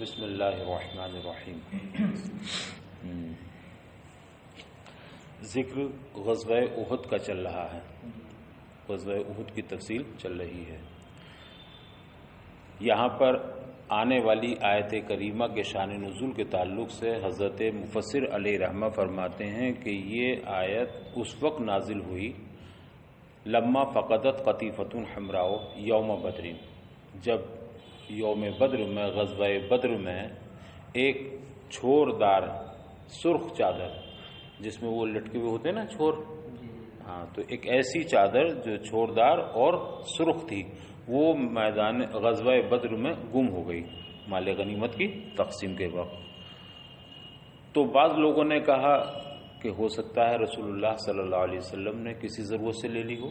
بسم اللہ الرحمن الرحیم۔ ذکر غزوہ احد کا چل رہا ہے، غزوہ احد کی تفصیل چل رہی ہے۔ یہاں پر آنے والی آیت کریمہ کے شان نزول کے تعلق سے حضرت مفسر علیہ رحمہ فرماتے ہیں کہ یہ آیت اس وقت نازل ہوئی لما فقدت قطیفۃ حمراء یوم بدر، جب یوم بدر میں غزوہ بدر میں ایک چھوردار سرخ چادر، جس میں وہ لٹکے ہوئے ہوتے ہیں نا چھور، ہاں، تو ایک ایسی چادر جو چھوردار اور سرخ تھی وہ میدان غزوہ بدر میں گم ہو گئی مال غنیمت کی تقسیم کے وقت۔ تو بعض لوگوں نے کہا کہ ہو سکتا ہے رسول اللہ صلی اللہ علیہ وسلم نے کسی ضرورت سے لے لی ہو،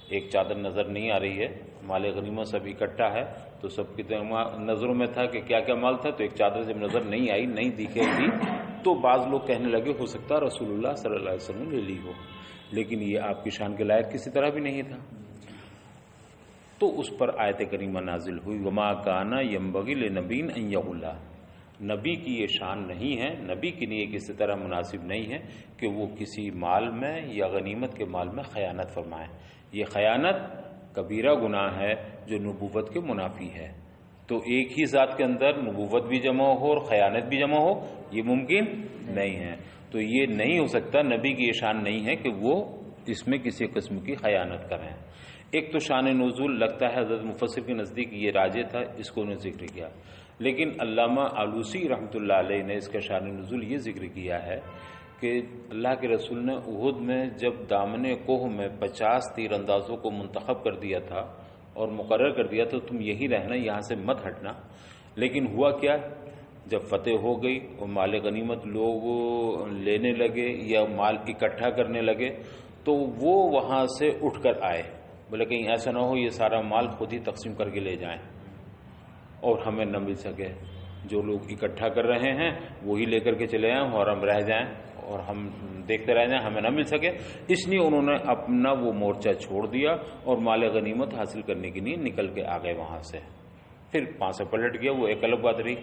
ایک چادر نظر نہیں آ رہی ہے، مال غنیمت سب اکٹھا ہے تو سب کی نظروں میں تھا کہ کیا کیا مال تھا، تو ایک چادر جب نظر نہیں آئی، نہیں دکھے گی، تو بعض لوگ کہنے لگے ہو سکتا ہے رسول اللہ صلی اللہ علیہ وسلم نے لے لی ہو، لیکن یہ آپ کی شان کے لائق کسی طرح بھی نہیں تھا۔ تو اس پر آیت کریمہ نازل ہوئی وما کان ینبغی لنبی ان یغل، نبی کی یہ شان نہیں ہے، نبی کے لیے کسی طرح مناسب نہیں ہے کہ وہ کسی مال میں یا غنیمت کے مال میں خیانت فرمائے۔ یہ خیانت کبیرہ گناہ ہے جو نبوت کے منافی ہے، تو ایک ہی ذات کے اندر نبوت بھی جمع ہو اور خیانت بھی جمع ہو، یہ ممکن نہیں ہے۔ تو یہ نہیں ہو سکتا، نبی کی یہ شان نہیں ہے کہ وہ اس میں کسی قسم کی خیانت کریں۔ ایک تو شان نزول لگتا ہے حضرت مفسر کے نزدیک یہ راجح تھا، اس کو انہوں نے ذکر کیا، لیکن علامہ آلوسی رحمۃ اللہ علیہ نے اس کا شان نزول یہ ذکر کیا ہے کہ اللہ کے رسول نے احد میں جب دامن کوہ میں 50 تیر اندازوں کو منتخب کر دیا تھا اور مقرر کر دیا تو تم یہی رہنا، یہاں سے مت ہٹنا، لیکن ہوا کیا، جب فتح ہو گئی اور مال غنیمت لوگ لینے لگے یا مال اکٹھا کرنے لگے تو وہ وہاں سے اٹھ کر آئے، بولے کہیں ایسا نہ ہو یہ سارا مال خود ہی تقسیم کر کے لے جائیں اور ہمیں نہ مل سکے، جو لوگ اکٹھا کر رہے ہیں وہی لے کر کے چلے آئیں اور ہم رہ جائیں اور ہم دیکھتے رہ جائیں، ہمیں نہ مل سکے۔ اس لیے انہوں نے اپنا وہ مورچہ چھوڑ دیا اور مال غنیمت حاصل کرنے کے لیے نکل کے آ گئے وہاں سے، پھر وہاں سے پلٹ گیا، وہ ایک الگ بات رہی۔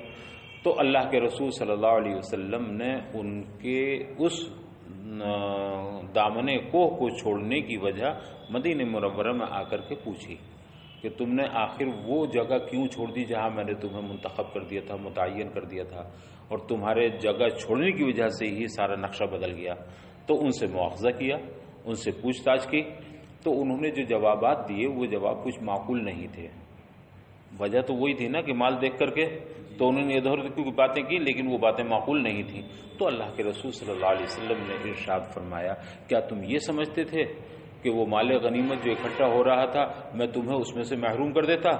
تو اللہ کے رسول صلی اللہ علیہ وسلم نے ان کے اس دامن کوہ کو چھوڑنے کی وجہ مدینہ منورہ میں آ کر کے پوچھی کہ تم نے آخر وہ جگہ کیوں چھوڑ دی جہاں میں نے تمہیں منتخب کر دیا تھا، متعین کر دیا تھا، اور تمہارے جگہ چھوڑنے کی وجہ سے ہی سارا نقشہ بدل گیا۔ تو ان سے مواخذہ کیا، ان سے پوچھ تاچھ کی، تو انہوں نے جو جوابات دیے وہ جواب کچھ معقول نہیں تھے۔ وجہ تو وہی تھی نا کہ مال دیکھ کر کے تو انہوں نے ادھر کی باتیں کی، لیکن وہ باتیں معقول نہیں تھیں۔ تو اللہ کے رسول صلی اللہ علیہ وسلم نے ارشاد فرمایا کیا تم یہ سمجھتے تھے کہ وہ مال غنیمت جو اکٹھا ہو رہا تھا میں تمہیں اس میں سے محروم کر دیتا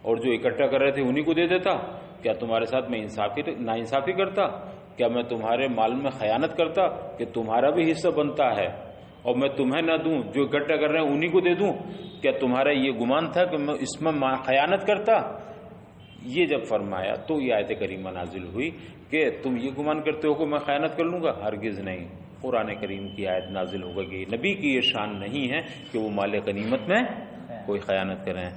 اور جو اکٹھا کر رہے تھے انہی کو دے دیتا؟ کیا تمہارے ساتھ میں ناانصافی کرتا؟ کیا میں تمہارے مال میں خیانت کرتا کہ تمہارا بھی حصہ بنتا ہے اور میں تمہیں نہ دوں، جو اکٹھا کر رہے ہیں انہی کو دے دوں؟ کیا تمہارا یہ گمان تھا کہ میں اس میں خیانت کرتا؟ یہ جب فرمایا تو یہ آیت کریمہ نازل ہوئی کہ تم یہ گمان کرتے ہو کہ میں خیانت کر لوں گا، ہرگز نہیں۔ قرآن کریم کی آیت نازل ہو گئی، نبی کی یہ شان نہیں ہے کہ وہ مال غنیمت میں کوئی خیانت کریں۔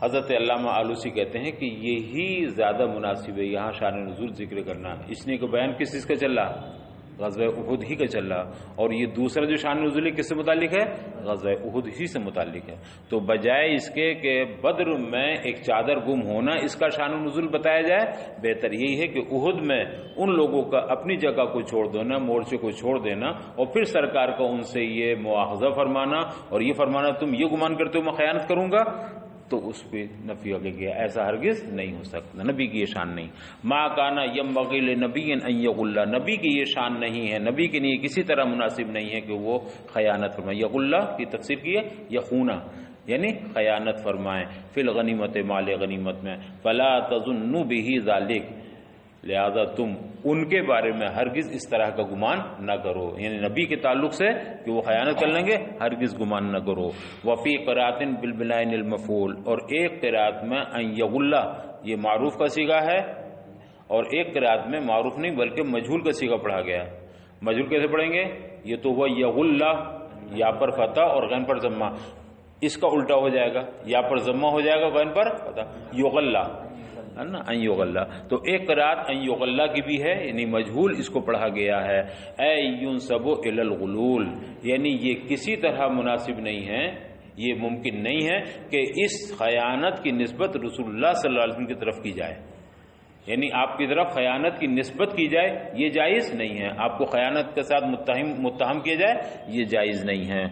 حضرت علامہ آلوسی کہتے ہیں کہ یہی زیادہ مناسب ہے یہاں شان نزول ذکر کرنا، اس لیے کہ بیان کس چیز کا چل رہا، غزوہ احد ہی کا چل رہا، اور یہ دوسرا جو شان نزول ہے کس سے متعلق ہے، غزوہ احد ہی سے متعلق ہے۔ تو بجائے اس کے کہ بدر میں ایک چادر گم ہونا اس کا شان نزول بتایا جائے، بہتر یہی ہے کہ احد میں ان لوگوں کا اپنی جگہ کو چھوڑ دینا، مورچے کو چھوڑ دینا، اور پھر سرکار کا ان سے یہ مواخذہ فرمانا اور یہ فرمانا تم یہ گمان کرتے ہو میں خیانت کروں گا، تو اس پہ نفی ہو گیا، ایسا ہرگز نہیں ہو سکتا، نبی کی یہ شان نہیں۔ ما کان ینبغی لنبی ان یغل، نبی کی یہ شان نہیں ہے، نبی کے لیے کسی طرح مناسب نہیں ہے کہ وہ خیانت فرمائے۔ یغل کی تفسیر کی ہے یخونا، یعنی خیانت فرمائیں، فی الغنیمت مال غنیمت میں، فلا تظنوا به ذلک، لہذا تم ان کے بارے میں ہرگز اس طرح کا گمان نہ کرو، یعنی نبی کے تعلق سے کہ وہ خیانت کر لیں گے ہرگز گمان نہ کرو۔ وفی قرات بالبناء المفعول، اور ایک قرات میں ان یغل یہ معروف کا صیغہ ہے، اور ایک قرات میں معروف نہیں بلکہ مجہول کا صیغہ پڑھا گیا۔ مجہول کیسے پڑھیں گے؟ یہ تو وہ یغل، یا پر فتح اور غین پر ضمہ، اس کا الٹا ہو جائے گا، یا پر ضمہ ہو جائے گا غین پر فتح، یغل، ہے نا ان یغلا، تو ایک قرات ان یغلا کی بھی ہے، یعنی مجہول اس کو پڑھا گیا ہے، اے ینسب الی الغلول، یعنی یہ کسی طرح مناسب نہیں ہے، یہ ممکن نہیں ہے کہ اس خیانت کی نسبت رسول اللہ صلی اللہ علیہ وسلم کی طرف کی جائے، یعنی آپ کی طرف خیانت کی نسبت کی جائے، یہ جائز نہیں ہے، آپ کو خیانت کے ساتھ متہم کیا جائے، یہ جائز نہیں ہے۔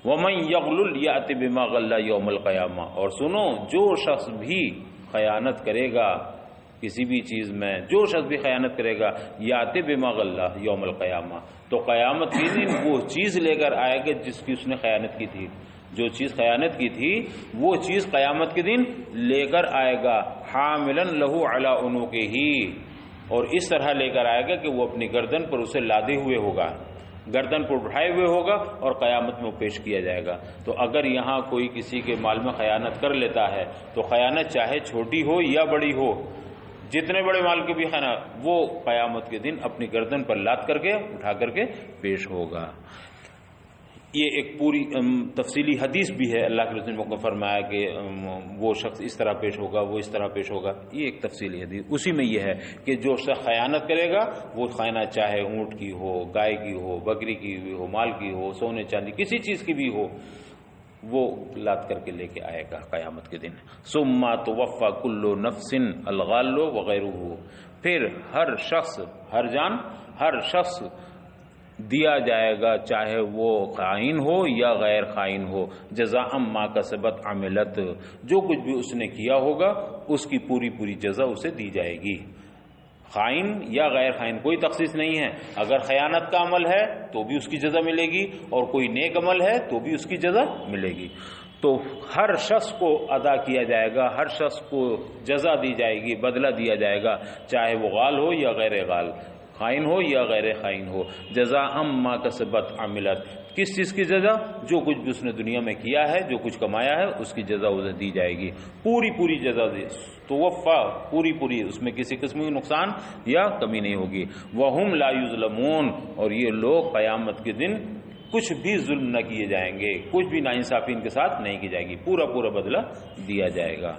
وَمَن يَغْلُلْ يَأْتِ بِمَا غَلَّ يَوْمَ الْقِيَامَةِ، اور سنو، جو شخص بھی خیانت کرے گا کسی بھی چیز میں، جو شخص بھی خیانت کرے گا یَأْتِ بِمَا غَلَّ يَوْمَ الْقِيَامَةِ، تو قیامت کے دن وہ چیز لے کر آئے گا جس کی اس نے خیانت کی تھی، جو چیز خیانت کی تھی وہ چیز قیامت کے دن لے کر آئے گا، حاملاً لہو علی عنقہ، اور اس طرح لے کر آئے گا کہ وہ اپنی گردن پر اسے لادے ہوئے ہوگا، گردن پر اٹھائے ہوئے ہوگا اور قیامت میں پیش کیا جائے گا۔ تو اگر یہاں کوئی کسی کے مال میں خیانت کر لیتا ہے تو خیانت چاہے چھوٹی ہو یا بڑی ہو، جتنے بڑے مال کی بھی خیانت، وہ قیامت کے دن اپنی گردن پر لاد کر کے اٹھا کر کے پیش ہوگا۔ یہ ایک پوری تفصیلی حدیث بھی ہے، اللہ کے رسول نے فرمایا کہ وہ شخص اس طرح پیش ہوگا، وہ اس طرح پیش ہوگا، یہ ایک تفصیلی حدیث۔ اسی میں یہ ہے کہ جو شخص خیانت کرے گا وہ خیانت چاہے اونٹ کی ہو، گائے کی ہو، بکری کی بھی ہو، مال کی ہو، سونے چاندی کسی چیز کی بھی ہو، وہ لاد کر کے لے کے آئے گا قیامت کے دن۔ ثم توفی کل نفس الغال وغیرہ، پھر ہر شخص، ہر جان، ہر شخص دیا جائے گا، چاہے وہ خائن ہو یا غیر خائن ہو، جزاء ما کسبت عملت، جو کچھ بھی اس نے کیا ہوگا اس کی پوری پوری جزا اسے دی جائے گی، خائن یا غیر خائن کوئی تخصیص نہیں ہے، اگر خیانت کا عمل ہے تو بھی اس کی جزا ملے گی، اور کوئی نیک عمل ہے تو بھی اس کی جزا ملے گی۔ تو ہر شخص کو ادا کیا جائے گا، ہر شخص کو جزا دی جائے گی، بدلہ دیا جائے گا، چاہے وہ غال ہو یا غیر غال، خائن ہو یا غیر خائن ہو، جزاء ما کسبت عملت، کس چیز کی جزا؟ جو کچھ بھی اس نے دنیا میں کیا ہے، جو کچھ کمایا ہے اس کی جزا اسے دی جائے گی، پوری پوری جزا دی، توفا پوری پوری، اس میں کسی قسم کی نقصان یا کمی نہیں ہوگی۔ وَهُمْ لَا يُظْلَمُونَ، اور یہ لوگ قیامت کے دن کچھ بھی ظلم نہ کیے جائیں گے، کچھ بھی ناانصافی ان کے ساتھ نہیں کی جائے گی، پورا پورا بدلہ دیا جائے گا۔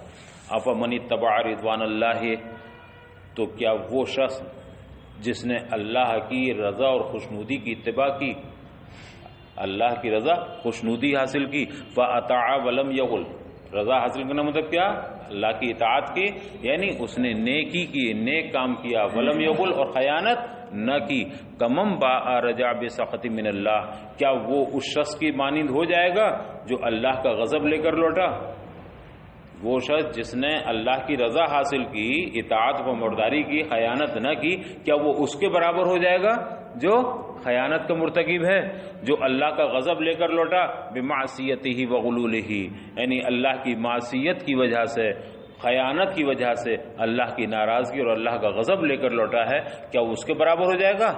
أَفَمَنِ اتَّبَعَ رِضْوَانَ اللَّهِ، تو کیا وہ شخص جس نے اللہ کی رضا اور خوشنودی کی اتباع کی، اللہ کی رضا خوشنودی حاصل کی، فَأَطَاعَ وَلَمْ يَغُلْ، رضا حاصل کرنا مطلب کیا؟ اللہ کی اطاعت کی، یعنی اس نے نیکی کی، نیک کام کیا، وَلَمْ يَغُلْ، اور خیانت نہ کی، کَمَنْ بَاءَ رَجَعَ بِسَخَطٍ مِّنَ اللَّهِ، کیا وہ اس شخص کی مانند ہو جائے گا جو اللہ کا غضب لے کر لوٹا؟ وہ شخص جس نے اللہ کی رضا حاصل کی، اطاعت و برداری کی، خیانت نہ کی، کیا وہ اس کے برابر ہو جائے گا جو خیانت کا مرتکب ہے، جو اللہ کا غضب لے کر لوٹا، بمعصیتہ وغلولہ، یعنی اللہ کی معصیت کی وجہ سے، خیانت کی وجہ سے اللہ کی ناراضگی اور اللہ کا غضب لے کر لوٹا ہے، کیا وہ اس کے برابر ہو جائے گا؟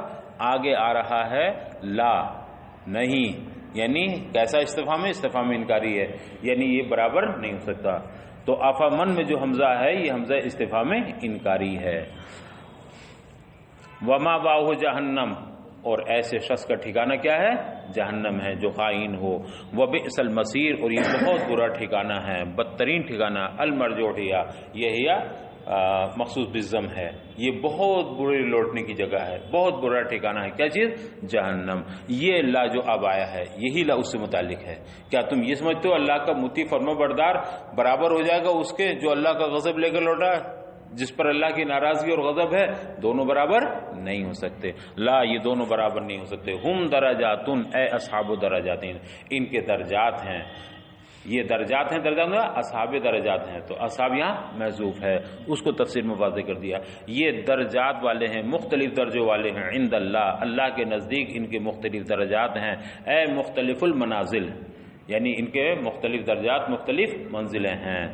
آگے آ رہا ہے لا، نہیں، یعنی کیسا استفہام ہے؟ استفہام انکاری ہے، یعنی یہ برابر نہیں ہو سکتا۔ تو افامن میں جو حمزہ ہے یہ حمزہ استفہام انکاری ہے۔ وما باہ جہنم، اور ایسے شخص کا ٹھکانہ کیا ہے؟ جہنم ہے جو خائن ہو۔ وبئس المصیر، اور یہ بہت برا ٹھکانہ ہے، بدترین ٹھکانہ، المرجوع یہ مخصوص بالضم ہے، یہ بہت برے لوٹنے کی جگہ ہے، بہت برا ٹھکانہ ہے، کیا چیز؟ جہنم۔ یہ لا جو اب آیا ہے یہی لا اس سے متعلق ہے۔ کیا تم یہ سمجھتے ہو اللہ کا مطیع فرما بردار برابر ہو جائے گا اس کے جو اللہ کا غضب لے کر لوٹا ہے، جس پر اللہ کی ناراضگی اور غضب ہے؟ دونوں برابر نہیں ہو سکتے، لا، یہ دونوں برابر نہیں ہو سکتے۔ ہم درجاتن، اے اصحاب درجاتین، ان کے درجات ہیں، یہ درجات ہیں، درجات میں اصحاب درجات ہیں، تو اصحاب یہاں محذوف ہے، اس کو تفسیر میں واضح کر دیا، یہ درجات والے ہیں، مختلف درجوں والے ہیں، عند اللہ، اللہ کے نزدیک ان کے مختلف درجات ہیں، اے مختلف المنازل، یعنی ان کے مختلف درجات، مختلف منزلیں ہیں۔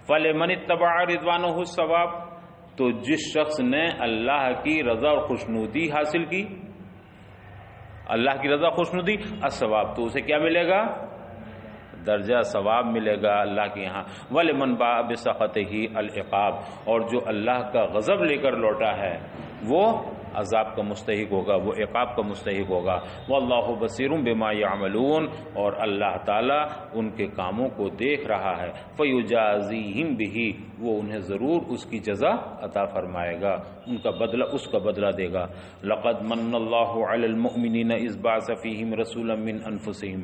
فَلِمَنِ اتَّبَعَ رِضْوَانَهُ الثَّوَابُ، تو جس شخص نے اللہ کی رضا اور خوشنودی حاصل کی، اللہ کی رضا خوشنودی، الثواب، تو اسے کیا ملے گا؟ درجہ ثواب ملے گا اللہ کے یہاں۔ وَلِمَنْ بَاءَ بِسَخَطِهِ الْعِقَابُ، اور جو اللہ کا غضب لے کر لوٹا ہے وہ عذاب کا مستحق ہوگا، وہ عقاب کا مستحق ہوگا۔ واللہ بصیر بما یعملون، اور اللہ تعالیٰ ان کے کاموں کو دیکھ رہا ہے۔ فیجازیہم بہ، وہ انہیں ضرور اس کی جزا عطا فرمائے گا، ان کا بدلہ اس کا بدلہ دے گا۔ لقد من اللہ علی المؤمنین اذ بعث فیہم رسولا من انفسہم،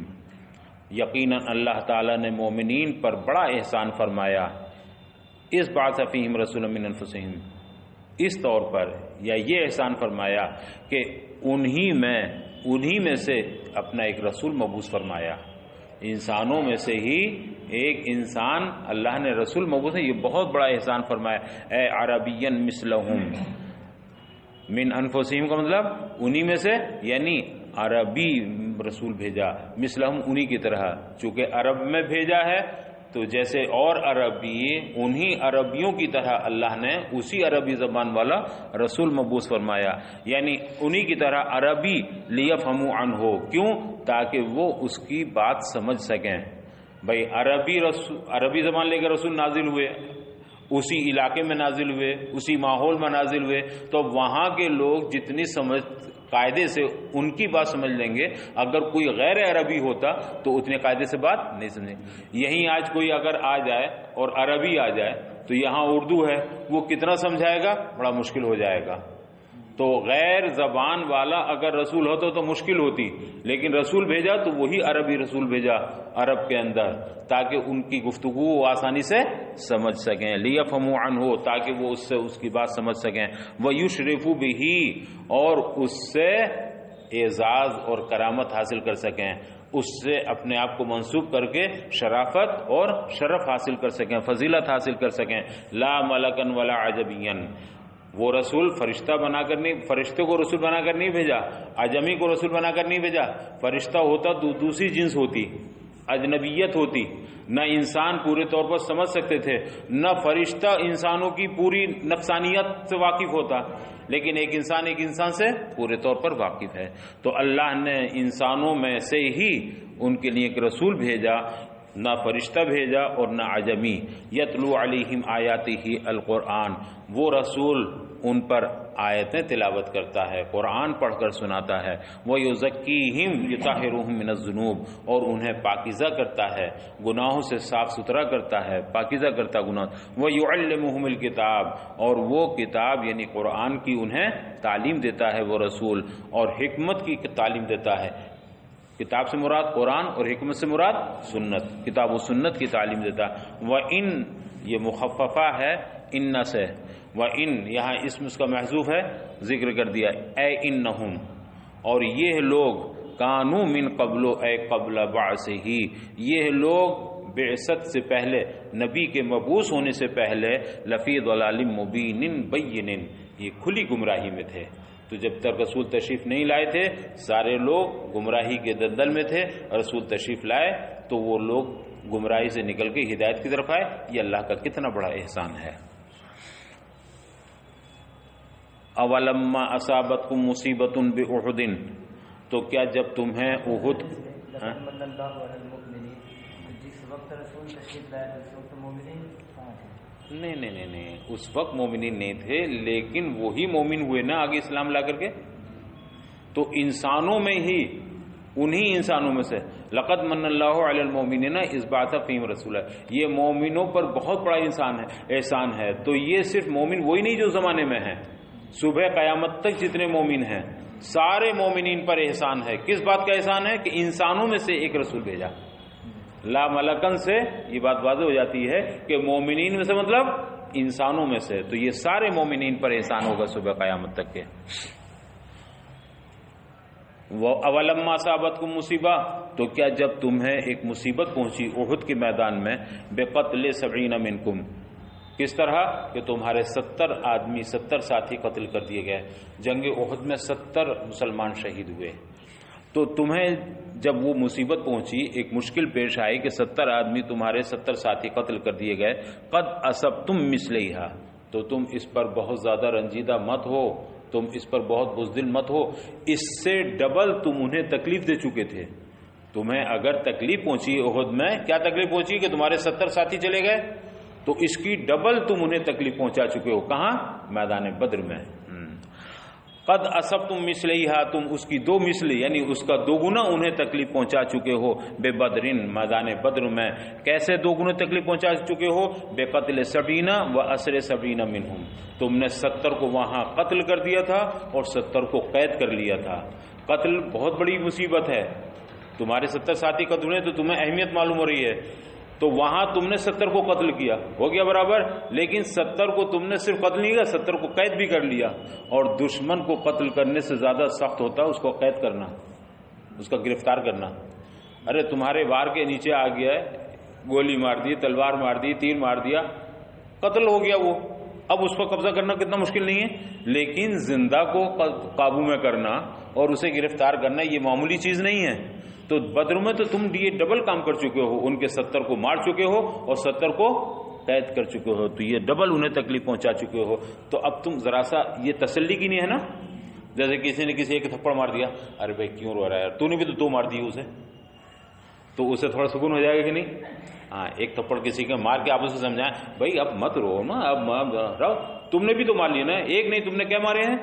یقیناً اللہ تعالیٰ نے مومنین پر بڑا احسان فرمایا۔ اذ بعث فیہم رسولا من انفسہم، اس طور پر یا یہ احسان فرمایا کہ انہی میں سے اپنا ایک رسول مبعوث فرمایا، انسانوں میں سے ہی ایک انسان اللہ نے رسول مبعوث ہے، یہ بہت بڑا احسان فرمایا۔ اے عربین مثلہم، من انفسہم کا مطلب انہی میں سے، یعنی عربی رسول بھیجا، مثلہم انہی کی طرح، چونکہ عرب میں بھیجا ہے تو جیسے اور عربی انہی عربیوں کی طرح اللہ نے اسی عربی زبان والا رسول مبعوث فرمایا، یعنی انہی کی طرح عربی لیفہموا عنہ، کیوں؟ تاکہ وہ اس کی بات سمجھ سکیں۔ بھئی عربی زبان لے کر رسول نازل ہوئے، اسی علاقے میں نازل ہوئے، اسی ماحول میں نازل ہوئے، تو وہاں کے لوگ جتنی سمجھ قاعدے سے ان کی بات سمجھ لیں گے، اگر کوئی غیر عربی ہوتا تو اتنے قاعدے سے بات نہیں سمجھیں گے۔ یہیں آج کوئی اگر آ جائے اور عربی آ جائے تو یہاں اردو ہے، وہ کتنا سمجھائے گا؟ بڑا مشکل ہو جائے گا۔ تو غیر زبان والا اگر رسول ہوتا تو مشکل ہوتی، لیکن رسول بھیجا تو وہی عربی رسول بھیجا عرب کے اندر، تاکہ ان کی گفتگو وہ آسانی سے سمجھ سکیں، لیفہموا عنہ، تاکہ وہ اس سے اس کی بات سمجھ سکیں، وَيُشْرِفُوا بِهِ، اور اس سے اعزاز اور کرامت حاصل کر سکیں، اس سے اپنے آپ کو منسوب کر کے شرافت اور شرف حاصل کر سکیں، فضیلت حاصل کر سکیں۔ لا ملکن ولا عجبین، وہ رسول فرشتہ بنا کر نہیں، فرشتے کو رسول بنا کر نہیں بھیجا، عجمی کو رسول بنا کر نہیں بھیجا۔ فرشتہ ہوتا تو دوسری جنس ہوتی، اجنبیت ہوتی، نہ انسان پورے طور پر سمجھ سکتے تھے، نہ فرشتہ انسانوں کی پوری نفسانیت سے واقف ہوتا، لیکن ایک انسان سے پورے طور پر واقف ہے۔ تو اللہ نے انسانوں میں سے ہی ان کے لیے ایک رسول بھیجا، نہ فرشتہ بھیجا اور نہ عجمی۔ یتلو علیہم آیاتہ القرآن، وہ رسول ان پر آیتیں تلاوت کرتا ہے، قرآن پڑھ کر سناتا ہے۔ وَيُزَكِّيهِمْ يُطَهِّرُهُمْ مِنَ الذُّنُوبِ، اور انہیں پاکیزہ کرتا ہے، گناہوں سے صاف ستھرا کرتا ہے، پاکیزہ کرتا گناہ۔ وَيُعَلِّمُهُمُ الْكِتَابَ، اور وہ کتاب یعنی قرآن کی انہیں تعلیم دیتا ہے وہ رسول، اور حکمت کی تعلیم دیتا ہے۔ کتاب سے مراد قرآن اور حکمت سے مراد سنت، کتاب و سنت کی تعلیم دیتا ہے۔ وَإِن، یہ مخففہ ہے ان سے، وَإِن یہاں اسم اس کا محذوف ہے، ذکر کر دیا، اے انہم، اور یہ لوگ، کانوا من قبل، اے قبل بعثہ، یہ لوگ بعثت سے پہلے، نبی کے مبعوث ہونے سے پہلے، لفی ضلال مبین بین، یہ کھلی گمراہی میں تھے۔ تو جب تک رسول تشریف نہیں لائے تھے سارے لوگ گمراہی کے دلدل میں تھے، رسول تشریف لائے تو وہ لوگ گمراہی سے نکل کے ہدایت کی طرف آئے۔ یہ اللہ کا کتنا بڑا احسان ہے۔ اولما اصابتکم مصیبۃ بأحد، تو کیا جب تمہیں احد، جس وقت رسول تشریف لائے اس وقت مومنین کہاں تھے؟ نہیں، اس وقت مومنین نہیں تھے، لیکن وہی مومن ہوئے نا آگے اسلام لا کر کے۔ تو انسانوں میں ہی، انہی انسانوں میں سے، لقد من اللہ علی المؤمنین اذ بعث فیہم رسولا، یہ مومنوں پر بہت بڑا احسان ہے۔ تو یہ صرف مومن وہی نہیں جو زمانے میں ہیں، صبح قیامت تک جتنے مومن ہیں سارے مومنین پر احسان ہے۔ کس بات کا احسان ہے؟ کہ انسانوں میں سے ایک رسول بھیجا۔ لا ملکن سے یہ بات واضح ہو جاتی ہے کہ مومنین میں سے مطلب انسانوں میں سے، تو یہ سارے مومنین پر احسان ہوگا صبح قیامت تک کے۔ اولما اصابتکم مصیبہ، تو کیا جب تمہیں ایک مصیبت پہنچی احد کے میدان میں، بقتل 70 منکم، کس طرح کہ تمہارے 70 آدمی، 70 ساتھی قتل کر دیے گئے۔ جنگ احد میں 70 مسلمان شہید ہوئے۔ تو تمہیں جب وہ مصیبت پہنچی، ایک مشکل پیش آئی کہ 70 آدمی تمہارے 70 ساتھی قتل کر دیے گئے، قد اصبتم مثلیہا، تو تم اس پر بہت زیادہ رنجیدہ مت ہو، تم اس پر بہت بزدل مت ہو، اس سے ڈبل تم انہیں تکلیف دے چکے تھے۔ تمہیں اگر تکلیف پہنچی احد میں، کیا تکلیف پہنچی کہ تمہارے 70 ساتھی چلے گئے، تو اس کی ڈبل تم انہیں تکلیف پہنچا چکے ہو۔ کہاں؟ میدان بدر میں۔ قد اصبتم مثلیہا، تم اس کی 2 مثل یعنی اس کا 2 گنا انہیں تکلیف پہنچا چکے ہو، بے بدرن میدان بدر میں. کیسے 2 گنے تکلیف پہنچا چکے ہو؟ بے قتل 70 و اسر 70 منہم، تم نے 70 کو وہاں قتل کر دیا تھا اور 70 کو قید کر لیا تھا. قتل بہت بڑی مصیبت ہے. تمہارے 70 ساتھی قتل ہوئے تو تمہیں اہمیت معلوم ہو رہی ہے. تو وہاں تم نے 70 کو قتل کیا، ہو گیا برابر. لیکن 70 کو تم نے صرف قتل نہیں کیا، 70 کو قید بھی کر لیا. اور دشمن کو قتل کرنے سے زیادہ سخت ہوتا ہے اس کو قید کرنا، اس کا گرفتار کرنا. ارے تمہارے وار کے نیچے آ گیا ہے، گولی مار دی، تلوار مار دی، تیر مار دیا، قتل ہو گیا وہ. اب اس پر قبضہ کرنا کتنا مشکل نہیں ہے. لیکن زندہ کو قابو میں کرنا اور اسے گرفتار کرنا یہ معمولی چیز نہیں ہے. تو بدر میں تو تم یہ ڈبل کام کر چکے ہو، ان کے 70 کو مار چکے ہو اور 70 کو قید کر چکے ہو، تو یہ ڈبل انہیں تکلیف پہنچا چکے ہو. تو اب تم ذرا سا یہ تسلی کی نہیں ہے نا، جیسے کسی نے کسی ایک تھپڑ مار دیا، ارے بھائی کیوں رو رہا ہے یار، تو نے بھی تو 2 مار دی اسے، تو اسے تھوڑا سکون ہو جائے گا کہ نہیں. ہاں ایک تھپڑ کسی کے مار کے آپ اسے سمجھائیں بھائی اب مت رو نا، اب رہو، تم نے بھی تو مار لیا نا، ایک نہیں تم نے کیا مارے ہیں،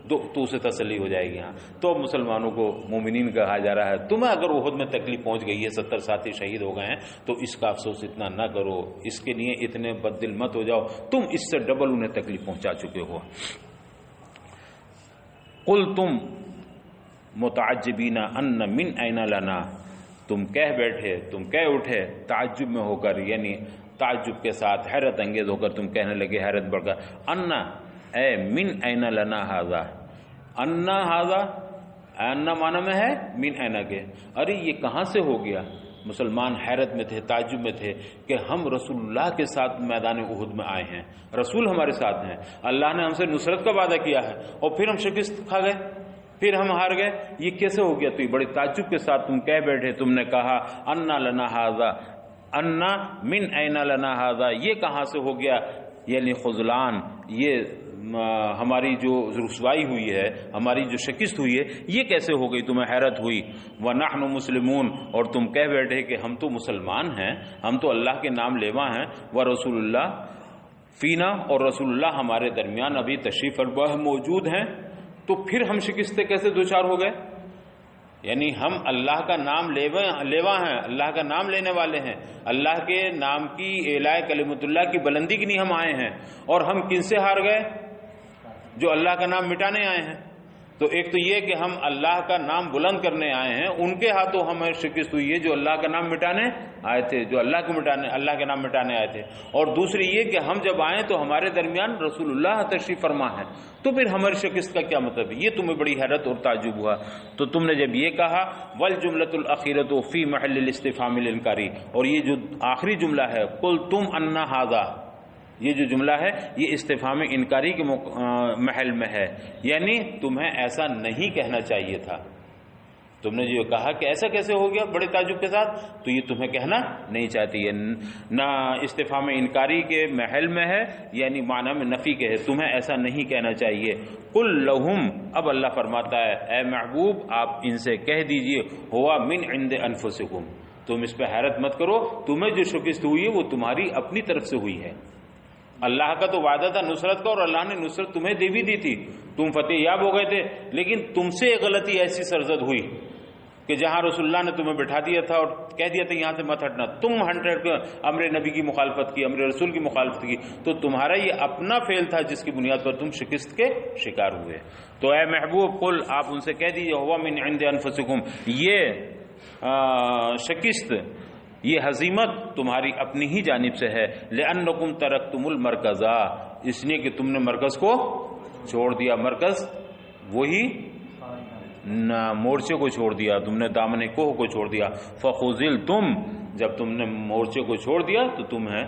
2، تو اسے تسلی ہو جائے گی. ہاں تو اب مسلمانوں کو مومنین کہا جا رہا ہے تمہیں اگر احد میں تکلیف پہنچ گئی ہے، 70 ساتھی شہید ہو گئے ہیں، تو اس کا افسوس اتنا نہ کرو، اس کے لیے اتنے بد دل مت ہو جاؤ، تم اس سے ڈبل انہیں تکلیف پہنچا چکے ہو. قل تم متعجبین ان من این لنا، تم کہہ بیٹھے، تم کہہ اٹھے تعجب میں ہو کر، یعنی تعجب کے ساتھ حیرت انگیز ہو کر تم کہنے لگے حیرت بڑھ کر، ان اے من این لنا ھذا، ان ھذا، ان معنی میں ہے من این کے، ارے یہ کہاں سے ہو گیا. مسلمان حیرت میں تھے، تعجب میں تھے کہ ہم رسول اللہ کے ساتھ میدان احد میں آئے ہیں، رسول ہمارے ساتھ ہیں، اللہ نے ہم سے نصرت کا وعدہ کیا ہے اور پھر ہم شکست کھا گئے، پھر ہم ہار گئے، یہ کیسے ہو گیا. تو یہ بڑے تعجب کے ساتھ تم کہہ بیٹھے، تم نے کہا انا لنا ھذا، انا من این لنا ھذا، یہ کہاں سے ہو گیا، یعنی خذلان، یہ ہماری جو رسوائی ہوئی ہے، ہماری جو شکست ہوئی ہے، یہ کیسے ہو گئی، تمہیں حیرت ہوئی. وَنَحْنُ مُسْلِمُونَ، اور تم کہہ بیٹھے کہ ہم تو مسلمان ہیں، ہم تو اللہ کے نام لیوا ہیں. وَرَسُولُ اللَّهِ فینا، اور رسول اللہ ہمارے درمیان ابھی تشریف فرما موجود ہیں، تو پھر ہم شکست کیسے دوچار ہو گئے. یعنی ہم اللہ کا نام لیوا ہیں، اللہ کا نام لینے والے ہیں، اللہ کے نام کی اعلاء کلمت اللہ کی بلندی کے لیے ہم آئے ہیں، اور ہم کن سے ہار گئے، جو اللہ کا نام مٹانے آئے ہیں. تو ایک تو یہ کہ ہم اللہ کا نام بلند کرنے آئے ہیں، ان کے ہاتھوں ہمیں شکست ہوئی ہے جو اللہ کا نام مٹانے آئے تھے، جو اللہ کے نام مٹانے آئے تھے. اور دوسری یہ کہ ہم جب آئیں تو ہمارے درمیان رسول اللہ تشریف فرما ہے، تو پھر ہماری شکست کا کیا مطلب ہے. یہ تمہیں بڑی حیرت اور تعجب ہوا. تو تم نے جب یہ کہا والجملۃ الاخیرۃ فی محل الاستفہام الانکاری، اور یہ جو آخری جملہ ہے قل تم انا ھذا، یہ جو جملہ ہے یہ استفہام انکاری کے محل میں ہے، یعنی تمہیں ایسا نہیں کہنا چاہیے تھا. تم نے جو کہا کہ ایسا کیسے ہو گیا بڑے تعجب کے ساتھ، تو یہ تمہیں کہنا نہیں چاہتی ہے. نہ استفہام انکاری کے محل میں ہے، یعنی معنی میں نفی کے ہے، تمہیں ایسا نہیں کہنا چاہیے. قل لہم، اب اللہ فرماتا ہے اے محبوب آپ ان سے کہہ دیجئے ہوا من عند انفسکم، تم اس پہ حیرت مت کرو، تمہیں جو شکست ہوئی ہے وہ تمہاری اپنی طرف سے ہوئی ہے. اللہ کا تو وعدہ تھا نصرت کا، اور اللہ نے نصرت تمہیں دے بھی دی تھی، تم فتح یاب ہو گئے تھے. لیکن تم سے ایک غلطی ایسی سرزد ہوئی کہ جہاں رسول اللہ نے تمہیں بٹھا دیا تھا اور کہہ دیا تھا یہاں سے مت ہٹنا، تم 100 امر نبی کی مخالفت کی، امر رسول کی مخالفت کی، تو تمہارا یہ اپنا فعل تھا جس کی بنیاد پر تم شکست کے شکار ہوئے. تو اے محبوب قل، آپ ان سے کہہ دیجیے ہوا من عند انفسکم، یہ شکست، یہ ہزیمت تمہاری اپنی ہی جانب سے ہے. لأنکم ترکتم المرکز، اس لیے کہ تم نے مرکز کو چھوڑ دیا. مرکز وہی مورچے کو چھوڑ دیا، تم نے دامن کوہ کو چھوڑ دیا. فخذلتم، جب تم نے مورچے کو چھوڑ دیا تو تمہیں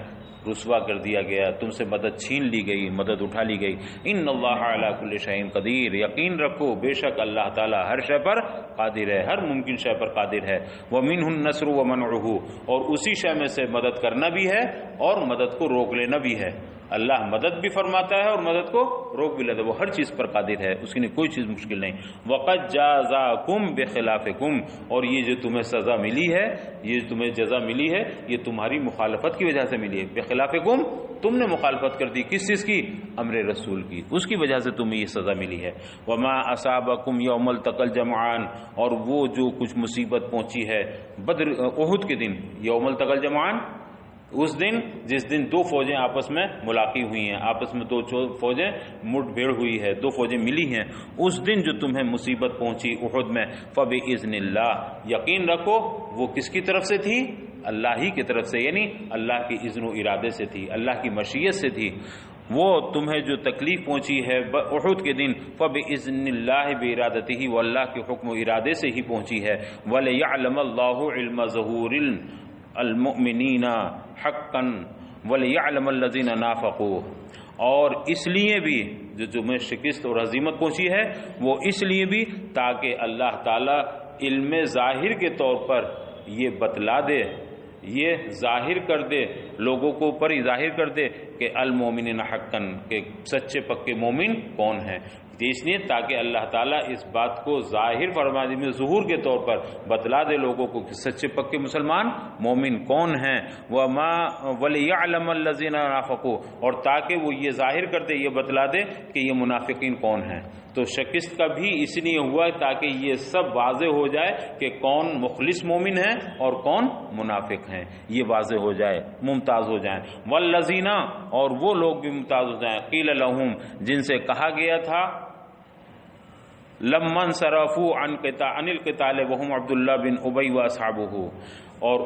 رسوا کر دیا گیا، تم سے مدد چھین لی گئی، مدد اٹھا لی گئی. ان اللہ علی کل شیء قدیر، یقین رکھو بے شک اللہ تعالی ہر شے پر قادر ہے، ہر ممکن شے پر قادر ہے. ومنہ النصر ومنعہ، اور اسی شے میں سے مدد کرنا بھی ہے اور مدد کو روک لینا بھی ہے. اللہ مدد بھی فرماتا ہے اور مدد کو روک بھی لیتا ہے، وہ ہر چیز پر قادر ہے، اس کے لیے کوئی چیز مشکل نہیں۔ وَقَدْ جَازَاكُمْ بِخِلَافِكُمْ، اور یہ جو تمہیں سزا ملی ہے، یہ تمہیں جزا ملی ہے، یہ تمہاری مخالفت کی وجہ سے ملی ہے۔ بِخِلَافِكُمْ، تم نے مخالفت کر دی، کس چیز کی؟ امر رسول کی، اس کی وجہ سے تمہیں یہ سزا ملی ہے۔ وَمَا أَصَابَكُمْ يَوْمَ الْتَقَى الْجَمْعَانِ، اور وہ جو کچھ مصیبت پہنچی ہے بدر احد کے دن، یوم التقى الجمعان، اس دن جس دن دو فوجیں آپس میں ملاقات ہوئی ہیں، آپس میں دو فوجیں مٹ بھیڑ ہوئی ہے، دو فوجیں ملی ہیں، اس دن جو تمہیں مصیبت پہنچی احد میں، فَبِإِذْنِ اللَّهِ، یقین رکھو وہ کس کی طرف سے تھی؟ اللہ ہی کی طرف سے، یعنی اللہ کی اذن و ارادے سے تھی، اللہ کی مشیت سے تھی۔ وہ تمہیں جو تکلیف پہنچی ہے احد کے دن، فَبِإِذْنِ اللَّهِ بِإِرَادَتِهِ، وہ اللہ کے حکم و ارادے سے ہی پہنچی ہے۔ وَلِيَعْلَمَ اللَّهُ عِلْمَ ظُهُورِ الْمُؤْمِنِينَ حَقًّا وَلِيَعْلَمَ الَّذِينَ نَافَقُوا، اور اس لیے بھی جو تمہیں شکست اور ہزیمت پہنچی ہے وہ اس لیے بھی تاکہ اللہ تعالی علم ظاہر کے طور پر یہ بتلا دے، یہ ظاہر کر دے، لوگوں کو اوپر ہی ظاہر کر دے کہ المومنین حقاً، کہ سچے پکے مومن کون ہیں، اس لیے تاکہ اللہ تعالیٰ اس بات کو ظاہر فرما دے، ظہور کے طور پر بتلا دے لوگوں کو کہ سچے پکے مسلمان مومن کون ہیں۔ وَلِيَعْلَمَ الَّذِينَ نَافَقُوا، اور تاکہ وہ یہ ظاہر کر دے، یہ بتلا دے کہ یہ منافقین کون ہیں۔ تو شکست کا بھی اس لیے ہوا تاکہ یہ سب واضح ہو جائے کہ کون مخلص مومن ہے اور کون منافق ہیں، یہ واضح ہو جائے، ممتاز ہو جائیں۔ وَالَّذِينَ، اور وہ لوگ بھی ممتاز ہو جائیں، قِيلَ لَهُمْ، جن سے کہا گیا تھا، لَمَّا انصَرَفُوا عَنِ الْقِتَالِ وَهُمْ عَبْدُ اللَّهِ بن أُبَيْ وَأَصْحَابُهُ، اور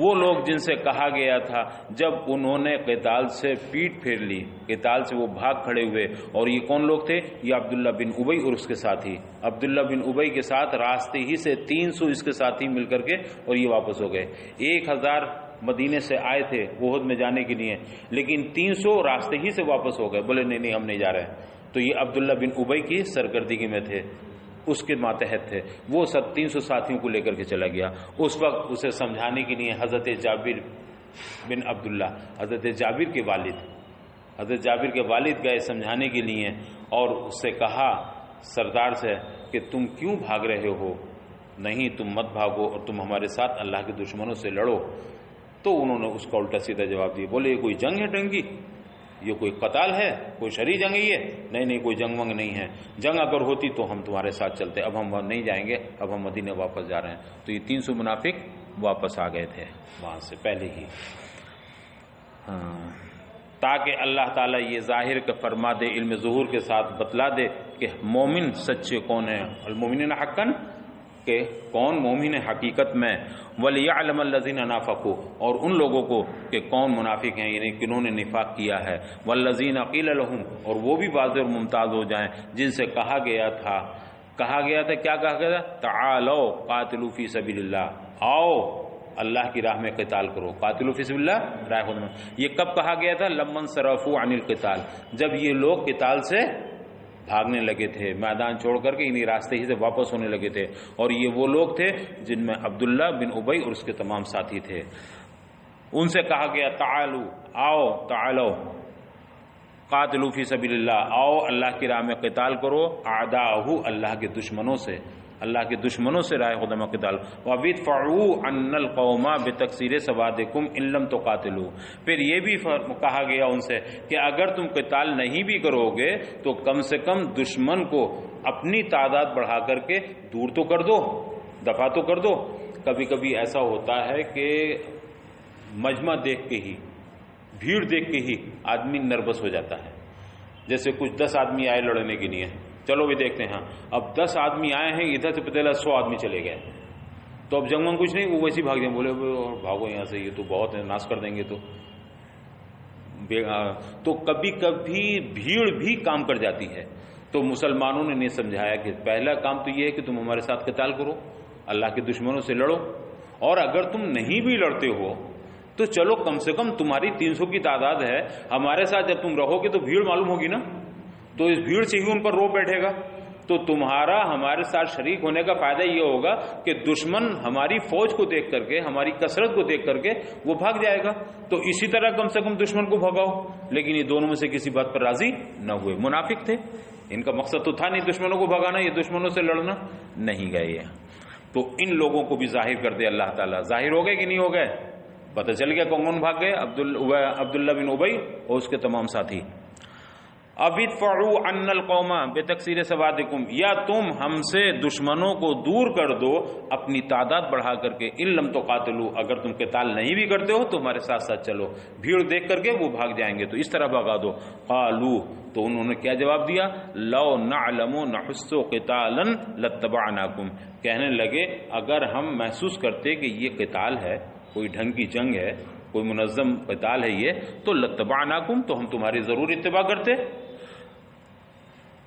وہ لوگ جن سے کہا گیا تھا جب انہوں نے قتال سے پیٹ پھیر لی، قتال سے وہ بھاگ کھڑے ہوئے، اور یہ کون لوگ تھے؟ یہ عبداللہ بن ابی اور اس کے ساتھی، عبداللہ بن ابی کے ساتھ راستے ہی سے 300 اس کے ساتھی مل کر کے اور یہ واپس ہو گئے۔ 1000 مدینے سے آئے تھے احد میں جانے کے لیے، لیکن 300 راستے ہی سے واپس ہو گئے، بولے نہیں ہم نہیں جا رہے۔ تو یہ عبداللہ بن ابی کی سرگردگی میں تھے، اس کے ماتحت تھے، وہ سب 300 ساتھیوں کو لے کر کے چلا گیا۔ اس وقت اسے سمجھانے کے لیے حضرت جابر بن عبداللہ، حضرت جابر کے والد گئے سمجھانے کے لیے، اور اس سے کہا سردار سے کہ تم کیوں بھاگ رہے ہو؟ نہیں تم مت بھاگو اور تم ہمارے ساتھ اللہ کے دشمنوں سے لڑو۔ تو انہوں نے اس کا الٹا سیدھا جواب دیا، بولے یہ کوئی جنگ ہے ڈنگی، یہ کوئی قتال ہے، کوئی شرعی جنگ ہے یہ؟ نہیں کوئی جنگ ونگ نہیں ہے، جنگ اگر ہوتی تو ہم تمہارے ساتھ چلتے، اب ہم نہیں جائیں گے، اب ہم مدینے واپس جا رہے ہیں۔ تو یہ 300 منافق واپس آ گئے تھے وہاں سے پہلے ہی، تاکہ اللہ تعالیٰ یہ ظاہر کا فرما دے، علم ظہور کے ساتھ بتلا دے کہ مومن سچے کون ہیں، المومنین حقاً، کہ کون مومن ہے حقیقت میں۔ وَلِيَعْلَمَ الَّذِينَ نَافَقُوا، اور ان لوگوں کو کہ کون منافق ہیں، یعنی کنہوں نے نفاق کیا ہے۔ وَالَّذِينَ قِيلَ لَهُمْ، اور وہ بھی واضح اور ممتاز ہو جائیں جن سے کہا گیا تھا کیا کہا گیا تھا؟ تَعَالَوْا قَاتِلُوا فِي سَبِيلِ اللَّهِ، آؤ اللہ کی راہ میں قتال کرو، قاتلوا فی سبیل اللہ، راہ خود میں۔ یہ کب کہا گیا تھا؟ لَمَّا انصَرَفُوا عَنِ الْقِتَالِ، جب یہ لوگ قتال سے بھاگنے لگے تھے، میدان چھوڑ کر کے انہی راستے ہی سے واپس ہونے لگے تھے، اور یہ وہ لوگ تھے جن میں عبداللہ بن ابی اور اس کے تمام ساتھی تھے۔ ان سے کہا گیا تعالو قاتلوا فی سبیل اللہ، آؤ اللہ کی راہ میں قتال کرو، اعداءہ، اللہ کے دشمنوں سے، اللہ کے دشمنوں سے راہ خدا میں قتال۔ وَبِدْفَعُوا عَنَّ الْقَوْمَ بِتَكْسِيرِ سَوَادِكُمْ إِن لَّمْ تُقَاتِلُوا، پھر یہ بھی کہا گیا ان سے کہ اگر تم قتال نہیں بھی کرو گے تو کم سے کم دشمن کو اپنی تعداد بڑھا کر کے دور تو کر دو، دفع تو کر دو۔ کبھی کبھی ایسا ہوتا ہے کہ مجمع دیکھ کے ہی، بھیڑ دیکھ کے ہی آدمی نروس ہو جاتا ہے، جیسے کچھ 10 آدمی آئے لڑنے کے لیے، چلو بھی دیکھتے ہیں، اب 10 آدمی آئے ہیں، ادھر سے پتہ 100 آدمی چلے گئے، تو اب جنگ میں کچھ نہیں، وہ ویسے ہی بھاگ جائیں، بولے بھاگو یہاں سے، یہ تو بہت ہے، ناش کر دیں گے۔ تو کبھی کبھی بھیڑ بھی کام کر جاتی ہے۔ تو مسلمانوں نے نہیں سمجھایا کہ پہلا کام تو یہ ہے کہ تم ہمارے ساتھ قتال کرو، اللہ کے دشمنوں سے لڑو، اور اگر تم نہیں بھی لڑتے ہو تو چلو کم سے کم تمہاری 300 کی تعداد ہے، ہمارے ساتھ جب تم رہو گے تو بھیڑ معلوم ہوگی نا، تو اس بھیڑ سے ہی ان پر رو بیٹھے گا، تو تمہارا ہمارے ساتھ شریک ہونے کا فائدہ یہ ہوگا کہ دشمن ہماری فوج کو دیکھ کر کے، ہماری کثرت کو دیکھ کر کے وہ بھاگ جائے گا، تو اسی طرح کم سے کم دشمن کو بھگاؤ۔ لیکن یہ دونوں میں سے کسی بات پر راضی نہ ہوئے، منافق تھے، ان کا مقصد تو تھا نہیں دشمنوں کو بھگانا، یہ دشمنوں سے لڑنا، نہیں گئے یہ۔ تو ان لوگوں کو بھی ظاہر کر دے اللہ تعالیٰ۔ ظاہر ہو گئے کہ نہیں ہو گئے؟ پتہ چل گیا کون بھاگ گئے؟ عبداللہ بن ابی اور اس کے تمام ساتھی۔ اب ادفعوا عنا القوم بتکثیر سوادکم، یا تم ہم سے دشمنوں کو دور کر دو اپنی تعداد بڑھا کر کے، ان لم تقاتلوا، اگر تم قتال نہیں بھی کرتے ہو تو ہمارے ساتھ ساتھ چلو، بھیڑ دیکھ کر کے وہ بھاگ جائیں گے، تو اس طرح بھگا دو۔ قالوا، تو انہوں نے کیا جواب دیا؟ لو نعلم نحس قتالا لاتبعناکم، کہنے لگے اگر ہم محسوس کرتے کہ یہ قتال ہے، کوئی ڈھنگ کی جنگ ہے، کوئی منظم قتال ہے یہ، تو لاتبعناکم، تو ہم تمہاری ضرور اتباع کرتے،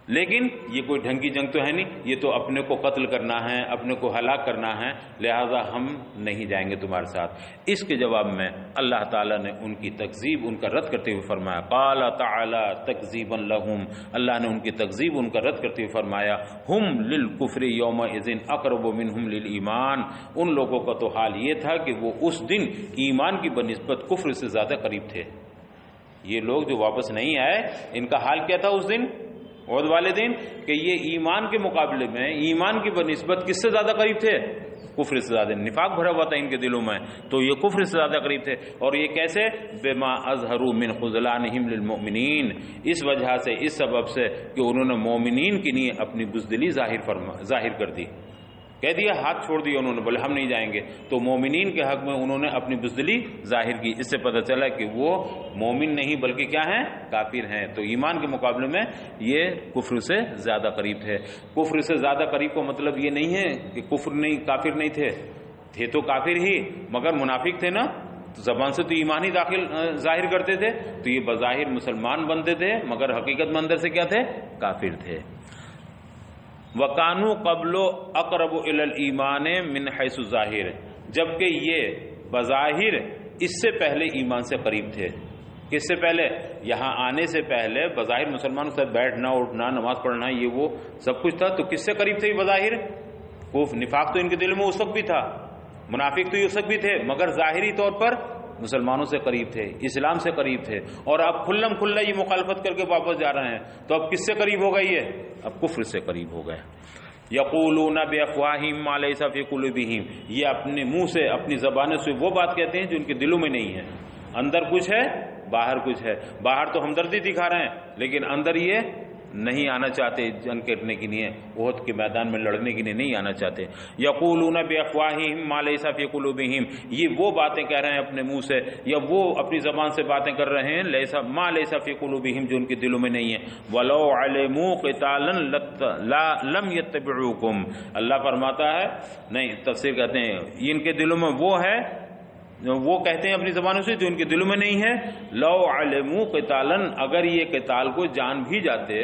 لیکن یہ کوئی ڈھنگ کی جنگ تو ہے نہیں، یہ تو اپنے کو قتل کرنا ہے، اپنے کو ہلاک کرنا ہے، لہذا ہم نہیں جائیں گے تمہارے ساتھ۔ اس کے جواب میں اللہ تعالیٰ نے ان کی تکذیب، ان کا رد کرتے ہوئے فرمایا، قال تعالی تکذیبا لہم، اللہ نے ان کی تکذیب، ان کا رد کرتے ہوئے فرمایا، ہم للکفر یومئذ اقرب منہم للایمان، ان لوگوں کا تو حال یہ تھا کہ وہ اس دن ایمان کی بنسبت کفر سے زیادہ قریب تھے۔ یہ لوگ جو واپس نہیں آئے، ان کا حال کیا تھا اس دن، عہد والے دن، کہ یہ ایمان کے مقابلے میں، ایمان کی بنسبت کس سے زیادہ قریب تھے؟ کفر سے زیادہ۔ نفاق بھرا ہوا تھا ان کے دلوں میں، تو یہ کفر سے زیادہ قریب تھے۔ اور یہ کیسے؟ بما اظہروا من خذلانہم للمؤمنین، اس وجہ سے، اس سبب سے کہ انہوں نے مومنین کے لیے اپنی بزدلی ظاہر کر دی، کہہ دیا، ہاتھ چھوڑ دیا انہوں نے، بولے ہم نہیں جائیں گے، تو مومنین کے حق میں انہوں نے اپنی بزدلی ظاہر کی۔ اس سے پتہ چلا کہ وہ مومن نہیں بلکہ کیا ہیں؟ کافر ہیں۔ تو ایمان کے مقابلے میں یہ کفر سے زیادہ قریب تھے۔ کفر سے زیادہ قریب کا مطلب یہ نہیں ہے کہ کافر نہیں تھے تو کافر ہی، مگر منافق تھے نا، زبان سے تو ایمان ہی ظاہر کرتے تھے، تو یہ بظاہر مسلمان بنتے تھے مگر حقیقت میں اندر سے کیا تھے؟ کافر تھے۔ وَقَانُوا قَبْلُ أَقْرَبُ إِلَى الْإِيمَانِ مِنْ حَيْثُ الظَّاهِرِ، جبکہ یہ بظاہر اس سے پہلے ایمان سے قریب تھے۔ کس سے پہلے؟ یہاں آنے سے پہلے بظاہر مسلمانوں سے بیٹھنا، اٹھنا، نماز پڑھنا، یہ وہ سب کچھ تھا، تو کس سے قریب تھے یہ بظاہر؟ نفاق تو ان کے دل میں اس وقت بھی تھا، منافق تو یہ اس وقت بھی تھے، مگر ظاہری طور پر مسلمانوں سے قریب تھے، اسلام سے قریب تھے، اور اب کھلم کھلا یہ مخالفت کر کے واپس جا رہے ہیں، تو اب کس سے قریب ہو گئے؟ یہ اب کفر سے قریب ہو گئے۔ یقولون بافواہہم ما لیس فی قلوبہم، یہ اپنے منہ سے، اپنی زبانوں سے وہ بات کہتے ہیں جو ان کے دلوں میں نہیں ہے، اندر کچھ ہے، باہر کچھ ہے، باہر تو ہمدردی دکھا رہے ہیں لیکن اندر یہ نہیں آنا چاہتے، جنگ کرنے کے لیے، احد کے میدان میں لڑنے کے لیے نہیں آنا چاہتے۔ یقولون بافواہہم ما لیس فی قلوبہم، یہ وہ باتیں کہہ رہے ہیں اپنے منہ سے، یا وہ اپنی زبان سے باتیں کر رہے ہیں، ما لیس فی قلوبہم، جو ان کے دلوں میں نہیں ہے۔ ولو علموا قتالا لم یتبعوکم، اللہ فرماتا ہے، نہیں، تفسیر کہتے ہیں ان کے دلوں میں وہ ہے، وہ کہتے ہیں اپنی زبانوں سے جو ان کے دلوں میں نہیں ہے۔ لو علموا قتالا، اگر یہ قتال کو جان بھی جاتے،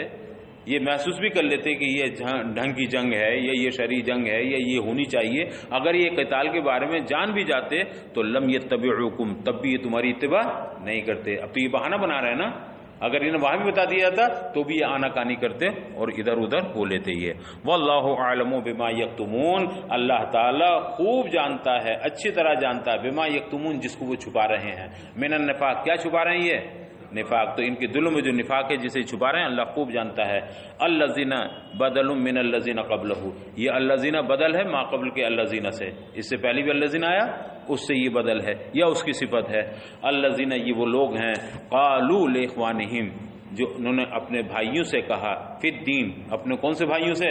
یہ محسوس بھی کر لیتے کہ یہ ڈھنگ کی جنگ ہے، یا یہ شرعی جنگ ہے، یا یہ ہونی چاہیے، اگر یہ قتال کے بارے میں جان بھی جاتے تو لم یتبعوکم، تب بھی یہ تمہاری اتباع نہیں کرتے۔ اب تو یہ بہانہ بنا رہے ہیں نا، اگر انہیں وہاں بھی بتا دیا جاتا تو بھی یہ آنا کانی کرتے اور ادھر ادھر ہو لیتے یہ۔ واللہ اعلم بما یکتمون، اللہ تعالیٰ خوب جانتا ہے، اچھی طرح جانتا ہے، بما یکتمون، جس کو وہ چھپا رہے ہیں، من النفاق، کیا چھپا رہے ہیں؟ یہ نفاق، تو ان کے دلوں میں جو نفاق ہے جسے چھپا رہے ہیں اللہ خوب جانتا ہے۔ الذین بدل من الذین قبلہ، یہ الذین بدل ہے ما قبل کے الذین سے، اس سے پہلے بھی الذین آیا، اس سے یہ بدل ہے یا اس کی صفت ہے۔ الذین، یہ وہ لوگ ہیں، قالوا لاخوانہم، جو انہوں نے اپنے بھائیوں سے کہا، فی الدین، اپنے کون سے بھائیوں سے؟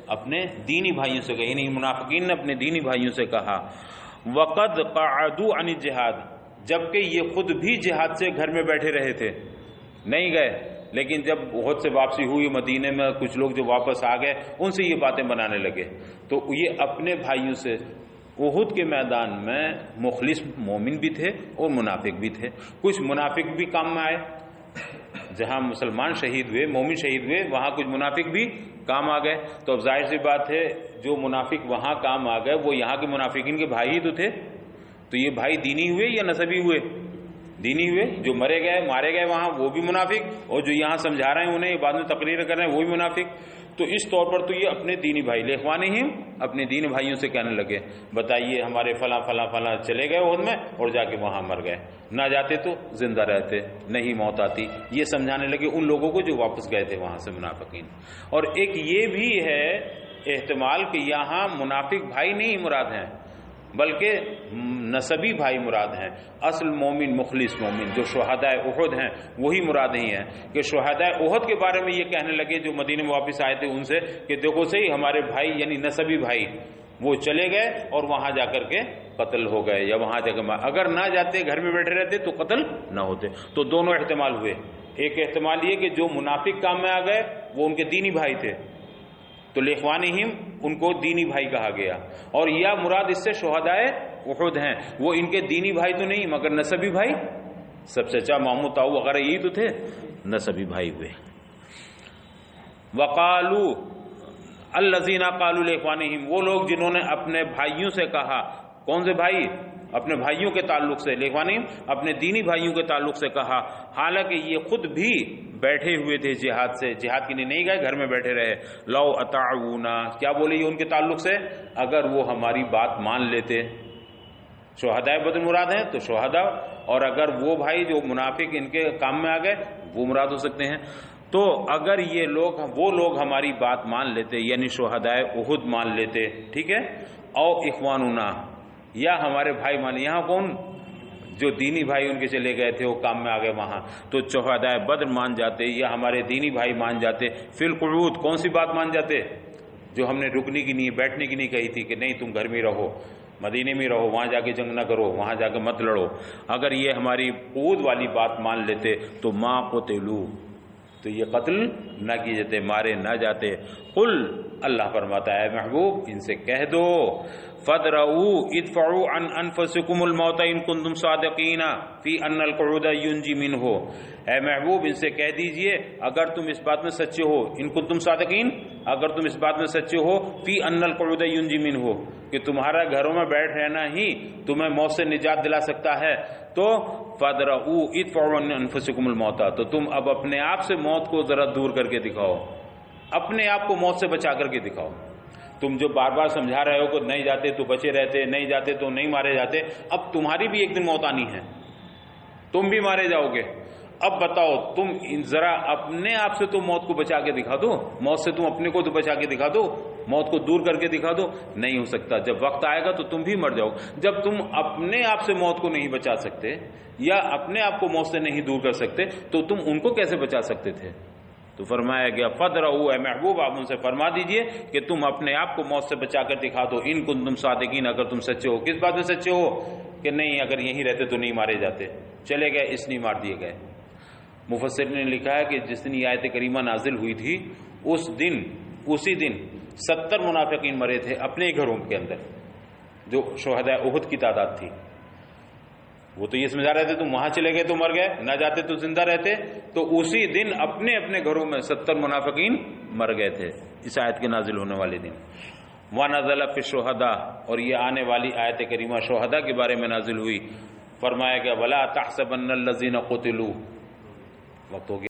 اپنے دینی بھائیوں سے کہا، یعنی منافقین نے اپنے دینی بھائیوں سے کہا۔ وقد قعدوا عن الجہاد، جبکہ یہ خود بھی جہاد سے گھر میں بیٹھے رہے تھے، نہیں گئے، لیکن جب احد سے واپسی ہوئی مدینے میں، کچھ لوگ جو واپس آ گئے ان سے یہ باتیں بنانے لگے، تو یہ اپنے بھائیوں سے احد کے میدان میں مخلص مومن بھی تھے اور منافق بھی تھے، کچھ منافق بھی کام میں آئے، جہاں مسلمان شہید ہوئے، مومن شہید ہوئے، وہاں کچھ منافق بھی کام آ گئے، تو اب ظاہر سی بات ہے جو منافق وہاں کام آ گئے وہ یہاں کے منافقین کے بھائی ہی تو تھے، تو یہ بھائی دینی ہوئے یا نسبی ہوئے؟ دینی ہوئے، جو مارے گئے وہاں وہ بھی منافق، اور جو یہاں سمجھا رہے ہیں انہیں بعد میں تقریر کر رہے ہیں وہ بھی منافق۔ تو اس طور پر تو یہ اپنے دینی بھائی لإخوانہم، اپنے دینی بھائیوں سے کہنے لگے بتائیے ہمارے فلاں فلاں فلاں چلے گئے احد میں اور جا کے وہاں مر گئے، نہ جاتے تو زندہ رہتے، نہیں موت آتی، یہ سمجھانے لگے ان لوگوں کو جو واپس گئے تھے وہاں سے منافقین۔ اور ایک یہ بھی ہے احتمال کہ یہاں منافق بھائی نہیں مراد ہیں بلکہ نسبی بھائی مراد ہیں، اصل مومن مخلص مومن جو شہداء احد ہیں وہی مراد ہی ہیں، کہ شہداء احد کے بارے میں یہ کہنے لگے جو مدینے میں واپس آئے تھے ان سے کہ دیکھو صحیح ہمارے بھائی یعنی نسبی بھائی وہ چلے گئے اور وہاں جا کر کے قتل ہو گئے، یا وہاں جا کے اگر نہ جاتے گھر میں بیٹھے رہتے تو قتل نہ ہوتے۔ تو دونوں احتمال ہوئے، ایک احتمال یہ کہ جو منافق کام میں آ گئے وہ ان کے دینی بھائی تھے تو لإخوانہم ان کو دینی بھائی کہا گیا، اور یا مراد اس سے شہداء احد ہیں، وہ ان کے دینی بھائی تو نہیں مگر نسبی بھائی، سب سے اچھا مامو تاؤ وغیرہ یہی تو تھے، نسبی بھائی ہوئے۔ وقالو الذین قالوا لإخوانہم، وہ لوگ جنہوں نے اپنے بھائیوں سے کہا، کون سے بھائی؟ اپنے بھائیوں کے تعلق سے، لإخوانہم اپنے دینی بھائیوں کے تعلق سے کہا، حالانکہ یہ خود بھی بیٹھے ہوئے تھے جہاد سے، جہاد کے لیے نہیں گئے، گھر میں بیٹھے رہے، لو اطاعونا، کیا بولے یہ ان کے تعلق سے؟ اگر وہ ہماری بات مان لیتے، شہداء بدر مراد ہیں تو شہداء، اور اگر وہ بھائی جو منافق ان کے کام میں آ گئے وہ مراد ہو سکتے ہیں۔ تو اگر یہ لوگ وہ لوگ ہماری بات مان لیتے یعنی شہداء احد مان لیتے، ٹھیک ہے، او اخواننا، یا ہمارے بھائی مان، یہاں کون؟ جو دینی بھائی ان کے چلے گئے تھے وہ کام میں آ گئے وہاں، تو شہداء بدر مان جاتے یا ہمارے دینی بھائی مان جاتے، فی القعود، کون سی بات مان جاتے؟ جو ہم نے رکنے کی نہیں، بیٹھنے کی نہیں کہی تھی کہ نہیں تم گھر میں رہو، مدینے میں رہو، وہاں جا کے جنگ نہ کرو، وہاں جا کے مت لڑو، اگر یہ ہماری قعود والی بات مان لیتے تو ما قتلوا، تو یہ قتل نہ کیے جاتے، مارے نہ جاتے۔ قل، اللہ فرماتا ہے محبوب ان سے کہہ دو، فَادْرَؤُوا ادْفَعُوا عَنْ أَنفُسِكُمُ الْمَوْتَ إِن كُنتُمْ صَادِقِينَ فِي أَنَّ الْقُعُودَ يُنْجِي مِنْهُ، اے محبوب ان سے کہہ دیجئے اگر تم اس بات میں سچے ہو، ان کنتم صادقین، اگر تم اس بات میں سچے ہو، فی ان القعود ینجی منہ، کہ تمہارا گھروں میں بیٹھ رہنا ہی تمہیں موت سے نجات دلا سکتا ہے، تو فَادْرَؤُوا ادْفَعُوا عَنْ أَنفُسِكُمُ الْمَوْتَ، تو تم اب اپنے آپ سے موت کو ذرا دور کر کے دکھاؤ، اپنے آپ کو موت سے بچا کر کے دکھاؤ۔ تم جو بار بار سمجھا رہے ہو کہ نہیں جاتے تو بچے رہتے، نہیں جاتے تو نہیں مارے جاتے، اب تمہاری بھی ایک دن موت آنی ہے، تم بھی مارے جاؤ گے، اب بتاؤ تم ذرا اپنے آپ سے تو موت کو بچا کے دکھا دو، موت سے تم اپنے کو تو بچا کے دکھا دو، موت کو دور کر کے دکھا دو، نہیں ہو سکتا، جب وقت آئے گا تو تم بھی مر جاؤ۔ جب تم اپنے آپ سے موت کو نہیں بچا سکتے یا اپنے آپ کو موت سے نہیں دور کر سکتے تو تم ان کو کیسے بچا سکتے تھے؟ تو فرمایا گیا فَادْرَؤُوا، اے محبوب آپ ان سے فرما دیجئے کہ تم اپنے آپ کو موت سے بچا کر دکھا دو، ان کنتم صادقین، اگر تم سچے ہو۔ کس بات میں سچے ہو؟ کہ نہیں اگر یہیں رہتے تو نہیں مارے جاتے، چلے گئے اس لیے مار دیے گئے۔ مفسرین نے لکھا ہے کہ جس دن یہ آیت کریمہ نازل ہوئی تھی اسی دن 70 منافقین مرے تھے اپنے گھروں کے اندر، جو شہداء احد کی تعداد تھی۔ وہ تو یہ سمجھا رہے تھے تم وہاں چلے گئے تو مر گئے، نہ جاتے تو زندہ رہتے، تو اسی دن اپنے اپنے گھروں میں 70 منافقین مر گئے تھے اس آیت کے نازل ہونے والے دن۔ وَنَزَلَ فِي الشُّهَدَاء، اور یہ آنے والی آیت کریمہ شہداء کے بارے میں نازل ہوئی، فرمایا گیا وَلَا تَحْسَبَنَّ الَّذِينَ قُتِلُوا، وقت ہو گیا۔